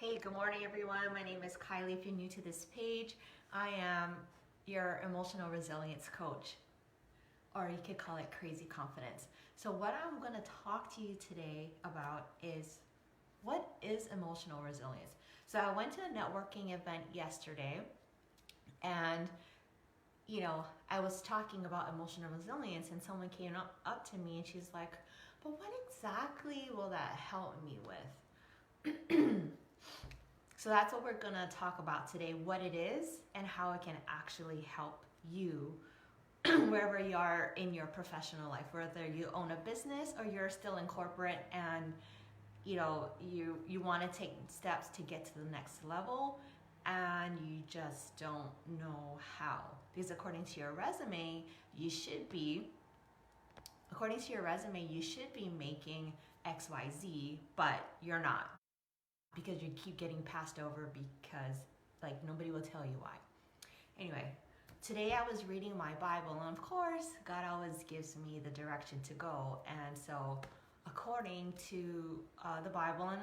Hey, good morning everyone. My name is Kylie. If you're new to this page, I am your emotional resilience coach, or you could call it crazy confidence. So what I'm going to talk to you today about is what is emotional resilience. So I went to a networking event yesterday and I was talking about emotional resilience and someone came up to me and she's like, but what exactly will that help me with? So that's what we're gonna talk about today, what it is and how it can actually help you wherever you are in your professional life, whether you own a business or you're still in corporate and you want to take steps to get to the next level and you just don't know how. Because according to your resume, you should be making XYZ, but you're not, because you keep getting passed over because nobody will tell you why. Anyway, today I was reading my Bible, and of course God always gives me the direction to go, and so according to the Bible, and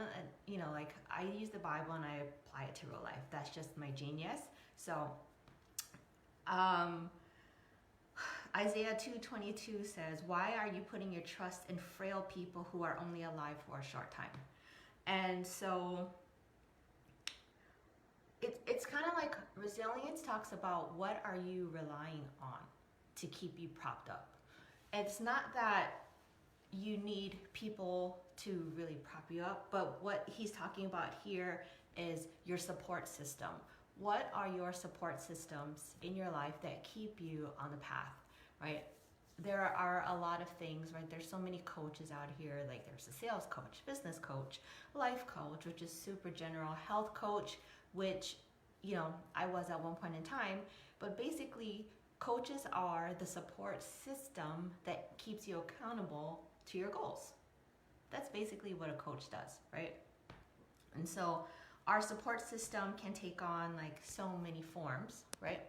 I use the Bible and I apply it to real life. That's just my genius. So Isaiah 2:22 says, why are you putting your trust in frail people who are only alive for a short time? And so it's kind of like resilience talks about what are you relying on to keep you propped up. It's not that you need people to really prop you up, but what he's talking about here is your support system. What are your support systems in your life that keep you on the path, right? There are a lot of things, right? There's so many coaches out here. Like there's a sales coach, business coach, life coach, which is super general, health coach, which I was at one point in time. But basically, coaches are the support system that keeps you accountable to your goals. That's basically what a coach does, right? And so our support system can take on so many forms, right?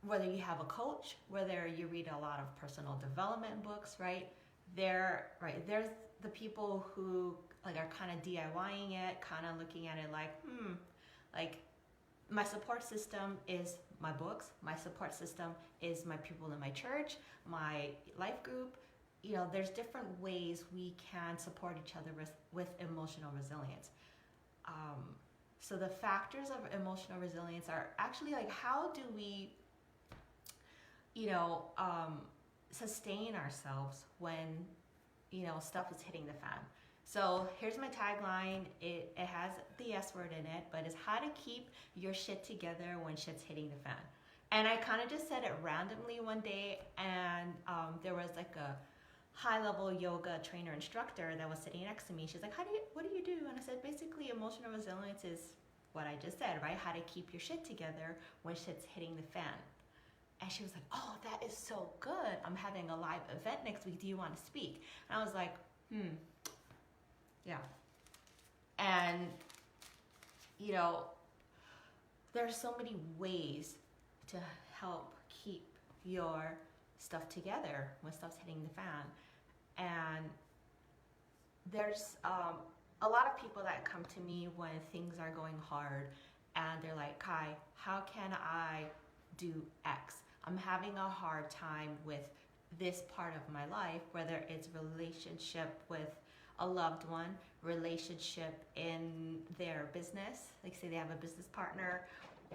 Whether you have a coach, whether you read a lot of personal development books, right? There's the people who are kind of DIYing it, kind of looking at it my support system is my books, my support system is my people in my church, my life group. There's different ways we can support each other with emotional resilience. So the factors of emotional resilience are actually how do we sustain ourselves when stuff is hitting the fan. So here's my tagline. It has the S word in it, but it's how to keep your shit together when shit's hitting the fan. And I kind of just said it randomly one day, and there was a high-level yoga trainer instructor that was sitting next to me. She's like, what do you do? And I said, basically, emotional resilience is what I just said, right? How to keep your shit together when shit's hitting the fan. And she was like, oh, that is so good. I'm having a live event next week. Do you want to speak? And I was like, yeah. And, there's so many ways to help keep your stuff together when stuff's hitting the fan. And there's a lot of people that come to me when things are going hard and they're like, Kai, how can I do X? I'm having a hard time with this part of my life, whether it's relationship with a loved one, relationship in their business, say they have a business partner,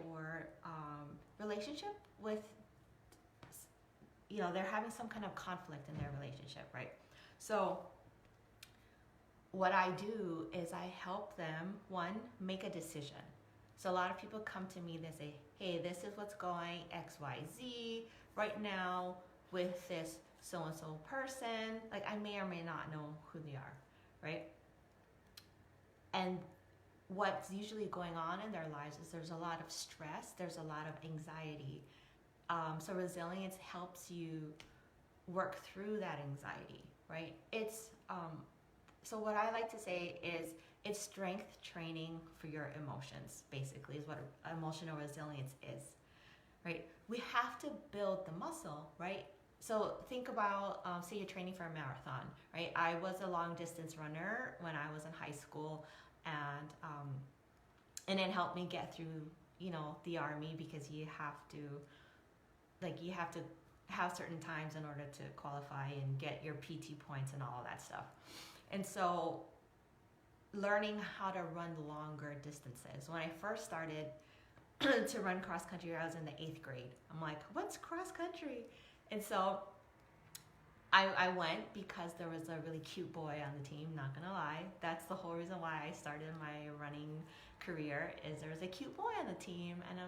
or relationship with, they're having some kind of conflict in their relationship, right? So what I do is I help them, one, make a decision. So a lot of people come to me, they say, hey, this is what's going XYZ right now with this so-and-so person. I may or may not know who they are, right? And what's usually going on in their lives is there's a lot of stress, there's a lot of anxiety. So resilience helps you work through that anxiety, right? So what I like to say is it's strength training for your emotions, basically, is what emotional resilience is, right? We have to build the muscle, right? So think about, say you're training for a marathon, right? I was a long distance runner when I was in high school, and And it helped me get through, the Army, because you have to have certain times in order to qualify and get your PT points and all of that stuff. And so learning how to run longer distances. When I first started to run cross country, I was in the 8th grade. I'm like, what's cross country? And so I went because there was a really cute boy on the team, not gonna lie. That's the whole reason why I started my running career, is there was a cute boy on the team, and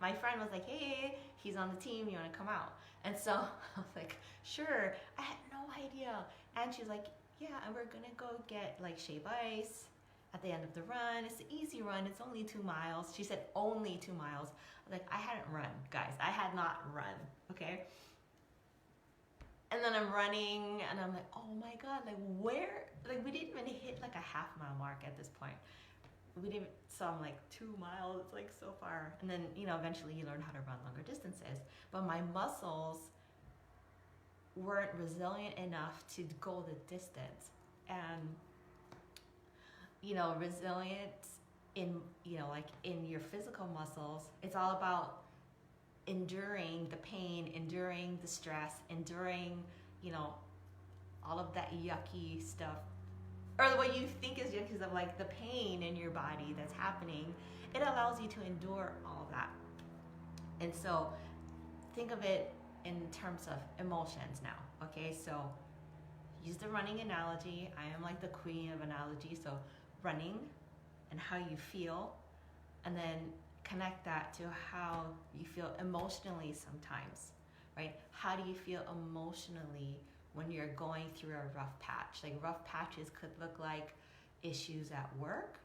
my friend was like, hey, he's on the team, you wanna come out? And so I was like, sure. I had no idea. And she's like, yeah, and we're gonna go get like shave ice at the end of the run. It's an easy run, it's only 2 miles. She said only 2 miles. Like, I hadn't run, guys. I had not run, okay? And then I'm running, and I'm like, oh my God, like where? Like, we didn't even hit like a half-mile mark at this point. We didn't, so I'm like, 2 miles, it's like so far. And then, eventually you learn how to run longer distances. But my muscles weren't resilient enough to go the distance. And, resilience in, like in your physical muscles, it's all about enduring the pain, enduring the stress, enduring, all of that yucky stuff, or what you think is yucky stuff, like the pain in your body that's happening. It allows you to endure all of that. And so think of it in terms of emotions now, okay? So use the running analogy. I am like the queen of analogy. So running and how you feel, and then connect that to how you feel emotionally sometimes, right? How do you feel emotionally when you're going through a rough patch? Like, rough patches could look like issues at work.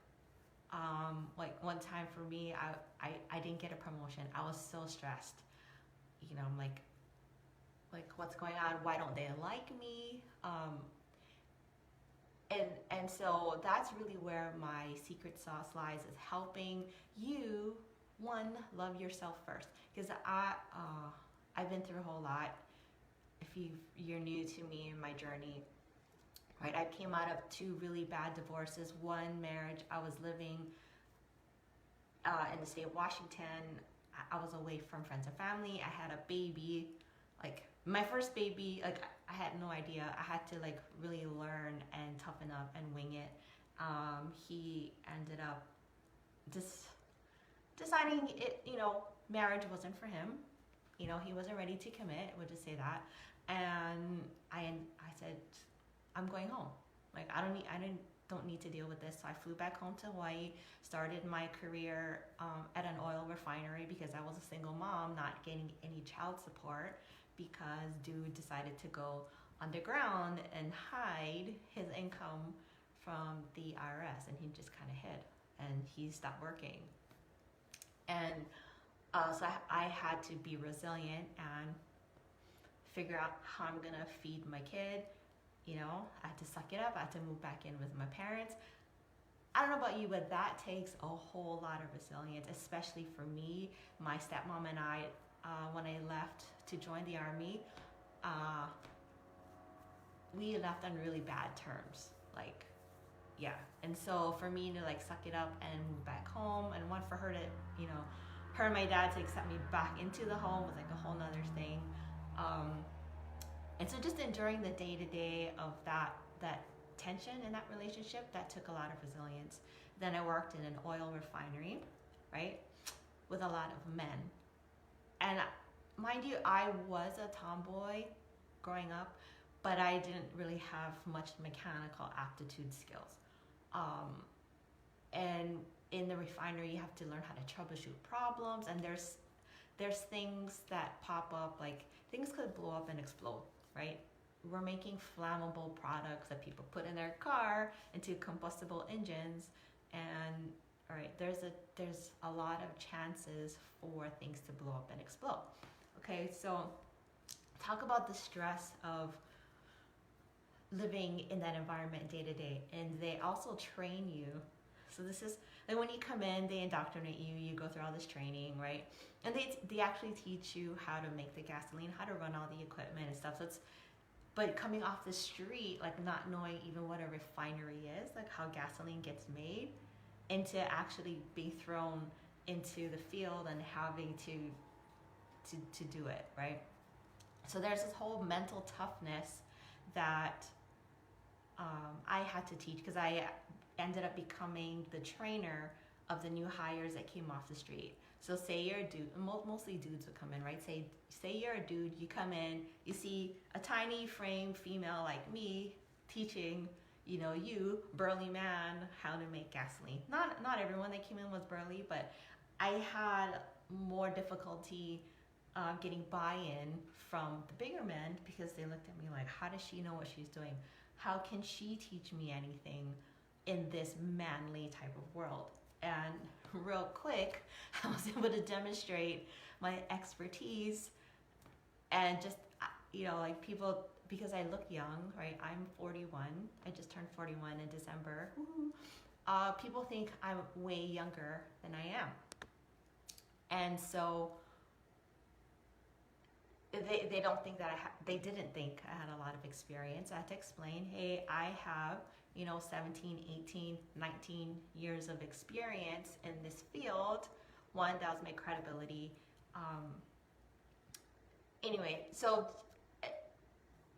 Like one time for me, I didn't get a promotion. I was so stressed. I'm like what's going on? Why don't they like me? And so that's really where my secret sauce lies, is helping you, one, love yourself first. Because I've been through a whole lot. If you're new to me and my journey, right? I came out of 2 really bad divorces, 1 marriage. I was living in the state of Washington. I was away from friends and family. I had a baby, like my first baby. Like, I had no idea. I had to like really learn and toughen up and wing it. He ended up just deciding marriage wasn't for him. He wasn't ready to commit. We'll just say that. And I said, I'm going home. Like, I don't need to deal with this. So I flew back home to Hawaii, started my career at an oil refinery, because I was a single mom, not getting any child support, because dude decided to go underground and hide his income from the IRS, and he just kind of hid, and he stopped working. And so I had to be resilient and figure out how I'm gonna feed my kid. I had to suck it up. I had to move back in with my parents. I don't know about you, but that takes a whole lot of resilience, especially for me. My stepmom and I, when I left to join the Army, we left on really bad terms. Like, yeah. And so for me to like suck it up and move back home, and one for her to, her and my dad to accept me back into the home was like a whole nother thing. And so just enduring the day-to-day of that tension in that relationship, that took a lot of resilience. Then I worked in an oil refinery, right, with a lot of men. And mind you, I was a tomboy growing up, but I didn't really have much mechanical aptitude skills. And in the refinery, you have to learn how to troubleshoot problems, and there's things that pop up, like things could blow up and explode, right? We're making flammable products that people put in their car into combustible engines, and all right, there's a lot of chances for things to blow up and explode. Okay, so talk about the stress of living in that environment day to day, and they also train you. So this is like when you come in, they indoctrinate you. You go through all this training, right? And they actually teach you how to make the gasoline, how to run all the equipment and stuff. So but coming off the street, like not knowing even what a refinery is, like how gasoline gets made, into actually being thrown into the field and having to do it, right? So there's this whole mental toughness that I had to teach, because I ended up becoming the trainer of the new hires that came off the street. So say you're a dude, mostly dudes would come in, right? Say you're a dude, you come in, you see a tiny frame female like me teaching, you, burly man, how to make gasoline. Not everyone that came in was burly, but I had more difficulty getting buy-in from the bigger men, because they looked at me like, how does she know what she's doing? How can she teach me anything in this manly type of world? And real quick, I was able to demonstrate my expertise, and just, like people, because I look young, right? I'm 41. I just turned 41 in December. People think I'm way younger than I am. And so they don't think that they didn't think I had a lot of experience. I had to explain, hey, I have 17, 18, 19 years of experience in this field. One, that was my credibility. Anyway, so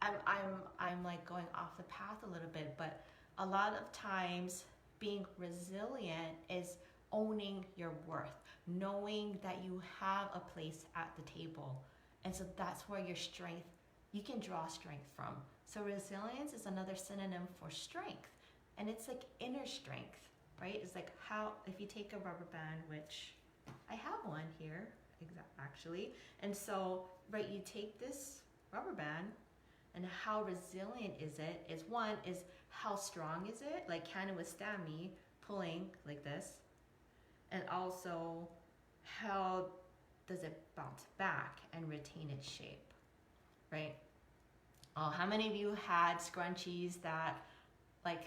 I'm like going off the path a little bit, but a lot of times being resilient is owning your worth, knowing that you have a place at the table. And so that's where your strength, you can draw strength from. So resilience is another synonym for strength. And it's like inner strength, right? It's like how, if you take a rubber band, which I have one here, actually. And so, right, you take this rubber band, and how resilient is it? Is one, is how strong is it? Like, can it withstand me pulling like this? And also, how does it bounce back and retain its shape, right? Oh, how many of you had scrunchies that, like,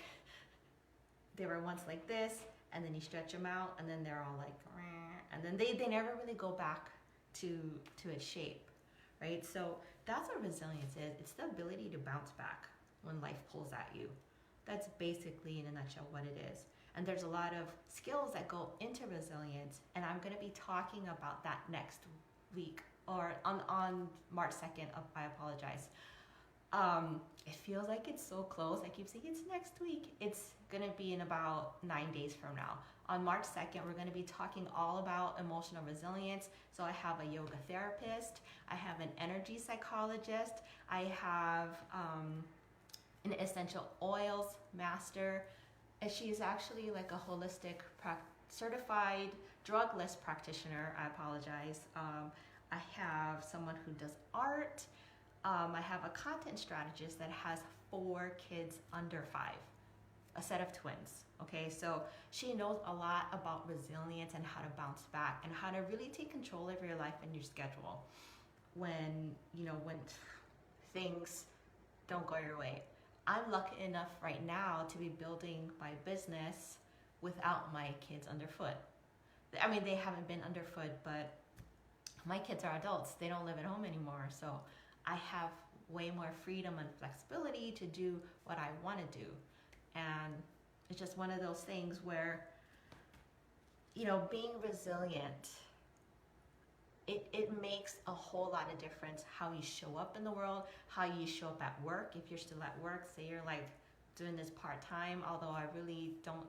they were once like this, and then you stretch them out, and then they're all like, and then they never really go back to its shape, right? So that's what resilience is. It's the ability to bounce back when life pulls at you. That's basically, in a nutshell, what it is. And there's a lot of skills that go into resilience, and I'm going to be talking about that next week, or on March 2nd. I apologize. It feels like it's so close. I keep saying it's next week. It's going to be in about 9 days from now. On March 2nd, we're going to be talking all about emotional resilience. So I have a yoga therapist. I have an energy psychologist. I have an essential oils master. And she's actually like a holistic certified drugless practitioner. I apologize. I have someone who does art. I have a content strategist that has 4 kids under 5, a set of twins. Okay, so she knows a lot about resilience and how to bounce back and how to really take control of your life and your schedule when things don't go your way. I'm lucky enough right now to be building my business without my kids underfoot. I mean, they haven't been underfoot, but my kids are adults. They don't live at home anymore. So I have way more freedom and flexibility to do what I want to do. And it's just one of those things where, being resilient, it makes a whole lot of difference how you show up in the world, how you show up at work. If you're still at work, say you're like doing this part-time, although I really don't,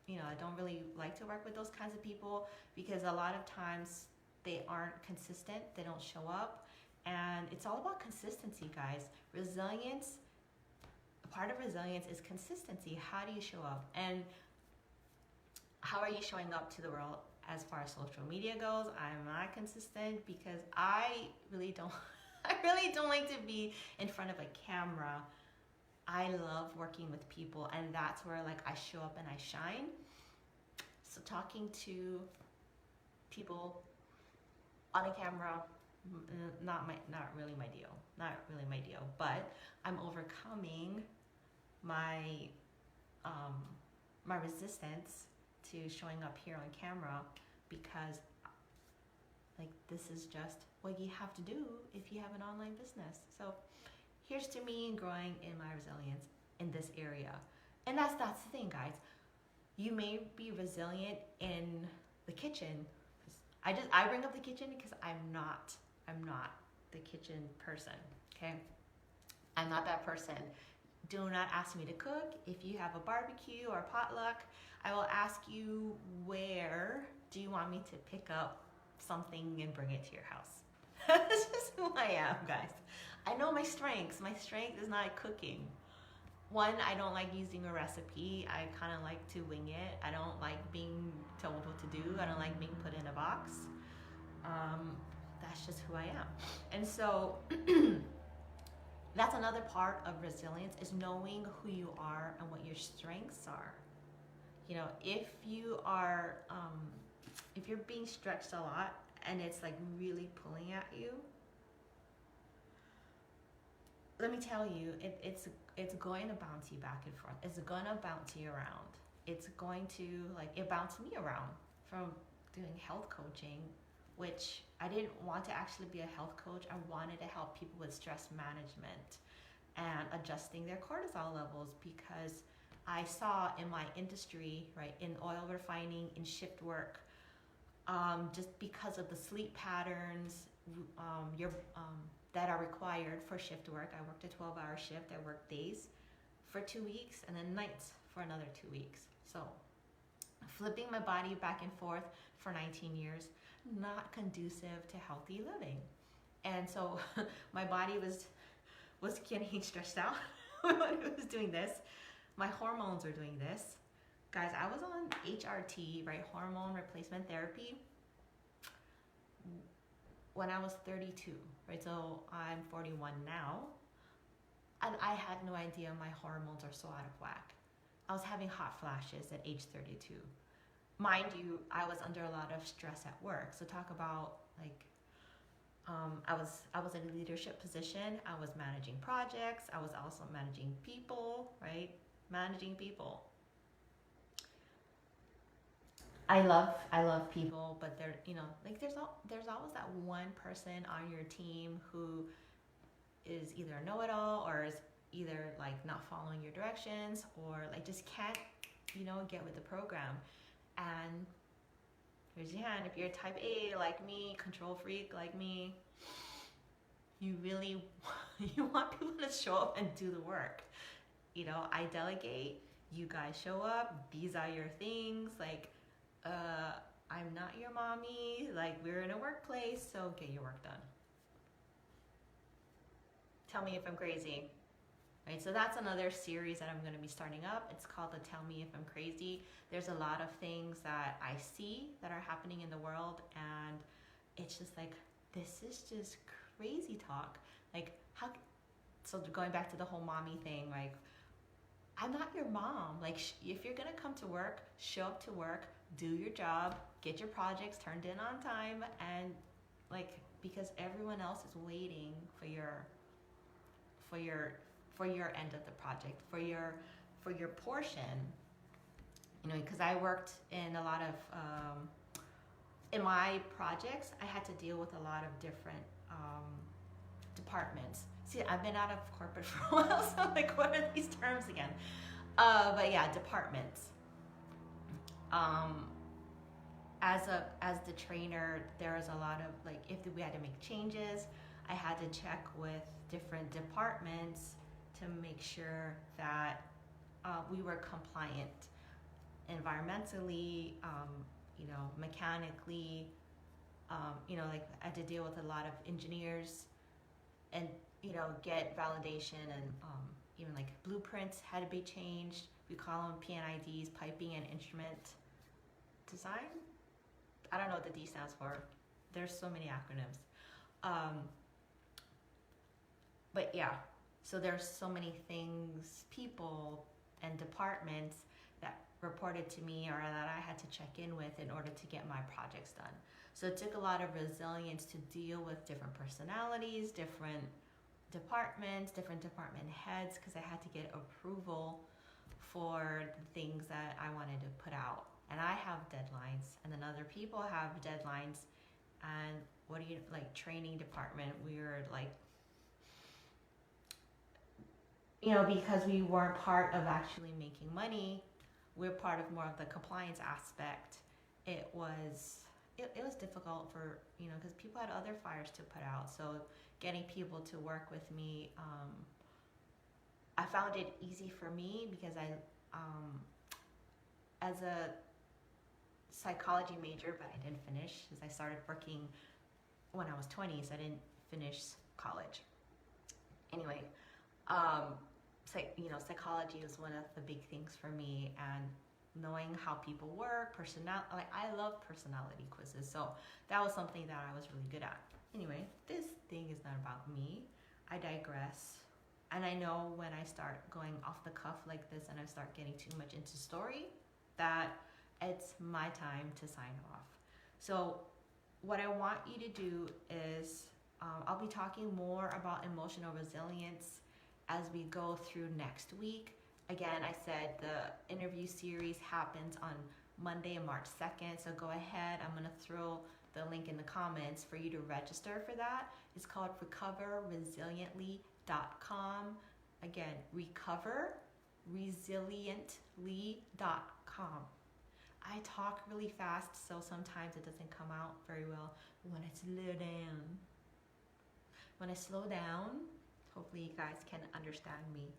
I don't really like to work with those kinds of people, because a lot of times they aren't consistent, they don't show up. And it's all about consistency, guys. Resilience, part of resilience is consistency. How do you show up? And how are you showing up to the world as far as social media goes? I'm not consistent because I really don't like to be in front of a camera. I love working with people, and that's where like I show up and I shine. So talking to people on a camera, not really my deal, but I'm overcoming my my resistance to showing up here on camera, because like this is just what you have to do if you have an online business. So here's to me growing in my resilience in this area. And that's the thing, guys. You may be resilient in the kitchen. I bring up the kitchen because I'm not the kitchen person. Okay, I'm not that person. Do not ask me to cook. If you have a barbecue or potluck, I will ask you, where do you want me to pick up something and bring it to your house? That's just who I am, guys. I know my strengths. My strength is not cooking. One, I don't like using a recipe. I kind of like to wing it. I don't like being told what to do. I don't like being put in a box. That's just who I am. And so that's another part of resilience, is knowing who you are and what your strengths are. You know, if you're being stretched a lot and it's like really pulling at you, let me tell you, it's going to bounce you back and forth. It's going to bounce you around. It's going to, like, it bounced me around from doing health coaching, which I didn't want to actually be a health coach. I wanted to help people with stress management and adjusting their cortisol levels, because I saw in my industry, right, in oil refining, in shift work, just because of the sleep patterns, that are required for shift work. I worked a 12-hour shift. I worked days for 2 weeks and then nights for another 2 weeks. So flipping my body back and forth for 19 years, not conducive to healthy living. And so my body was getting stressed out when it was doing this. My hormones were doing this. Guys, I was on HRT, right, hormone replacement therapy, when I was 32, right? So I'm 41 now, and I had no idea my hormones are so out of whack. I was having hot flashes at age 32. Mind you, I was under a lot of stress at work. So talk about, like, I was in a leadership position. I was managing projects. I was also managing people, right? Managing people. I love people, but there, you know, like there's always that one person on your team who is either a know-it-all, or is either like not following your directions, or like just can't, you know, get with the program. And raise your hand if you're type A like me, control freak like me. You really you want people to show up and do the work. You know, I delegate, you guys show up, these are your things, like, I'm not your mommy, like, we're in a workplace, so get your work done. Tell me if I'm crazy. Right, so that's another series that I'm going to be starting up. It's called the Tell Me If I'm Crazy. There's a lot of things that I see that are happening in the world, and it's just like, this is just crazy talk. Like, how, so going back to the whole mommy thing, like, I'm not your mom. Like, if you're gonna come to work, show up to work, do your job, get your projects turned in on time, and like, because everyone else is waiting for your end of the project, for your portion. You know, because I worked in a lot of in my projects, I had to deal with a lot of different departments. See, I've been out of corporate for a while, so I'm like, what are these terms again? But yeah, departments. As the trainer, there was a lot of, like, if we had to make changes, I had to check with different departments to make sure that we were compliant environmentally, you know, mechanically. You know, like, I had to deal with a lot of engineers and, you know, get validation, and even like blueprints had to be changed. We call them PNIDs, piping and instrument design. I don't know what the D stands for. There's so many acronyms. But yeah, so there's so many things, people and departments that reported to me, or that I had to check in with in order to get my projects done. So it took a lot of resilience to deal with different personalities, different departments, different department heads, because I had to get approval for the things that I wanted to put out. And I have deadlines, and then other people have deadlines. And what do you, like, training department, we were like, you know, because we weren't part of actually making money, we're part of more of the compliance aspect, it was difficult for, because people had other fires to put out. So getting people to work with me, I found it easy for me because as a psychology major, but I didn't finish because I started working when I was 20, so I didn't finish college. Anyway, psychology was one of the big things for me, and knowing how people work, like I love personality quizzes, so that was something that I was really good at. Anyway, this thing is not about me. I digress. And I know when I start going off the cuff like this and I start getting too much into story, that it's my time to sign off. So what I want you to do is I'll be talking more about emotional resilience as we go through next week. Again, I said the interview series happens on Monday, March 2nd. So go ahead. I'm going to throw the link in the comments for you to register for that. It's called recoverresiliently.com. Again, recoverresiliently.com. I talk really fast, so sometimes it doesn't come out very well when I slow down. When I slow down, hopefully you guys can understand me.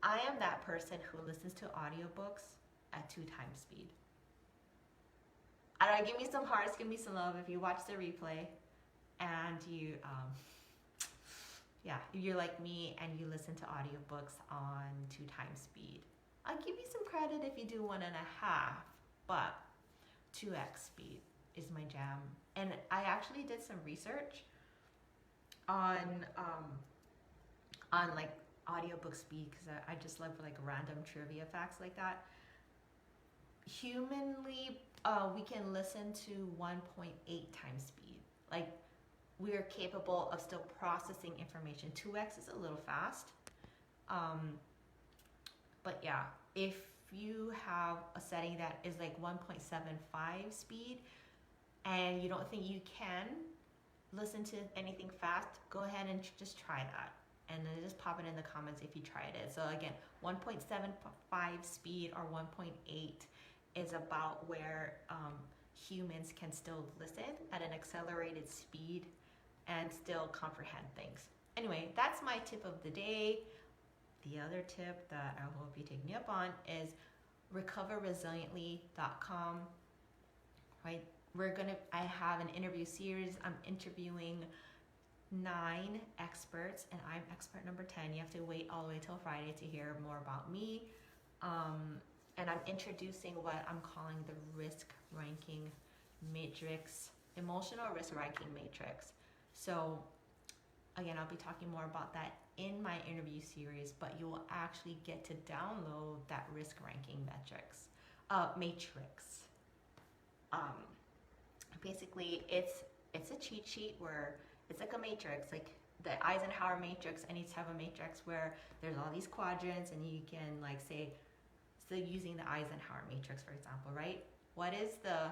I am that person who listens to audiobooks at 2 times speed. I don't know, give me some hearts, give me some love if you watch the replay and you, if you're like me and you listen to audiobooks on 2 times speed. I'll give you some credit if you do 1.5, but 2x speed is my jam. And I actually did some research on like audiobook speed, because I just love like random trivia facts like that. Humanly, we can listen to 1.8 times speed. Like, we are capable of still processing information. 2x is a little fast. But yeah, if you have a setting that is like 1.75 speed and you don't think you can listen to anything fast, go ahead and just try that. And then just pop it in the comments if you tried it. So again, 1.75 speed or 1.8 is about where humans can still listen at an accelerated speed and still comprehend things. Anyway, that's my tip of the day. The other tip that I hope you take me up on is recoverresiliently.com. Right? I have an interview series. I'm interviewing 9 experts, and I'm expert number 10. You have to wait all the way till Friday to hear more about me. And I'm introducing what I'm calling the risk ranking matrix, emotional risk ranking matrix. So again, I'll be talking more about that in my interview series, but you will actually get to download that risk ranking matrix. Basically, it's a cheat sheet where it's like a matrix, like the Eisenhower matrix. I need to have a matrix where there's all these quadrants, and you can like say, so using the Eisenhower matrix, for example, right? What is the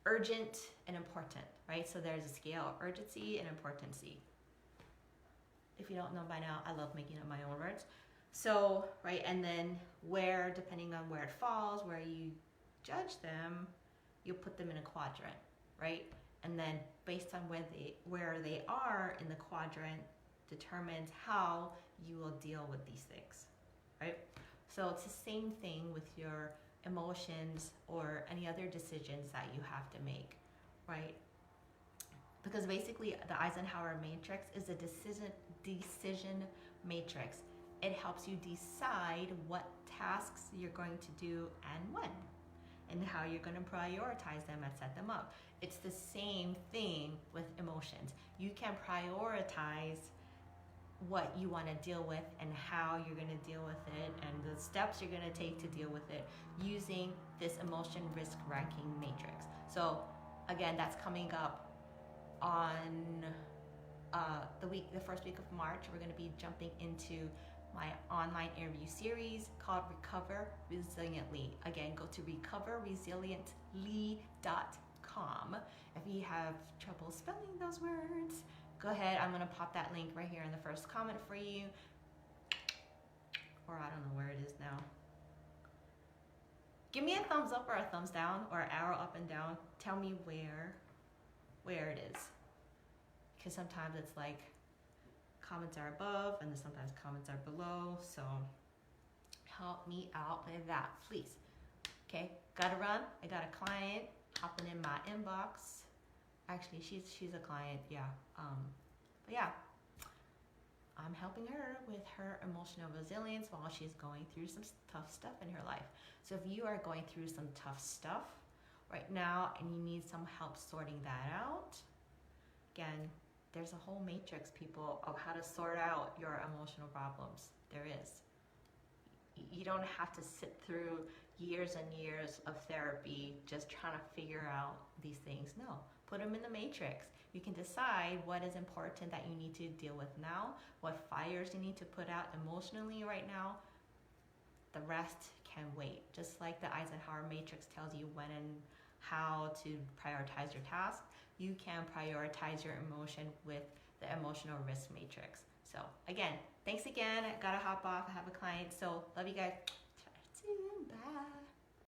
urgent and important, right? So there's a scale of urgency and importancy. If you don't know by now, I love making up my own words. So, right, and then where, depending on where it falls, where you judge them, you put them in a quadrant, right? And then based on where they are in the quadrant determines how you will deal with these things, right? So it's the same thing with your emotions or any other decisions that you have to make, right? Because basically the Eisenhower matrix is a decision matrix. It helps you decide what tasks you're going to do and when, and how you're going to prioritize them and set them up. It's the same thing with emotions. You can prioritize what you want to deal with and how you're going to deal with it and the steps you're going to take to deal with it using this emotion risk ranking matrix. So again, that's coming up on the first week of March. We're going to be jumping into my online interview series called Recover Resiliently. Again, go to recoverresiliently.com. If you have trouble spelling those words, go ahead. I'm going to pop that link right here in the first comment for you, or I don't know where it is now. Give me a thumbs up or a thumbs down or arrow up and down. Tell me where it is. Because sometimes it's like comments are above and then sometimes comments are below. So help me out with that, please. Okay, gotta run. I got a client hopping in my inbox. Actually, she's a client, yeah. But yeah, I'm helping her with her emotional resilience while she's going through some tough stuff in her life. So if you are going through some tough stuff right now and you need some help sorting that out, again, there's a whole matrix, people, of how to sort out your emotional problems. There is. You don't have to sit through years and years of therapy just trying to figure out these things. No, put them in the matrix. You can decide what is important that you need to deal with now, what fires you need to put out emotionally right now. The rest can wait. Just like the Eisenhower matrix tells you when and how to prioritize your task, you can prioritize your emotion with the emotional risk matrix. So again, thanks again. I gotta hop off. I have a client. So love you guys. Bye.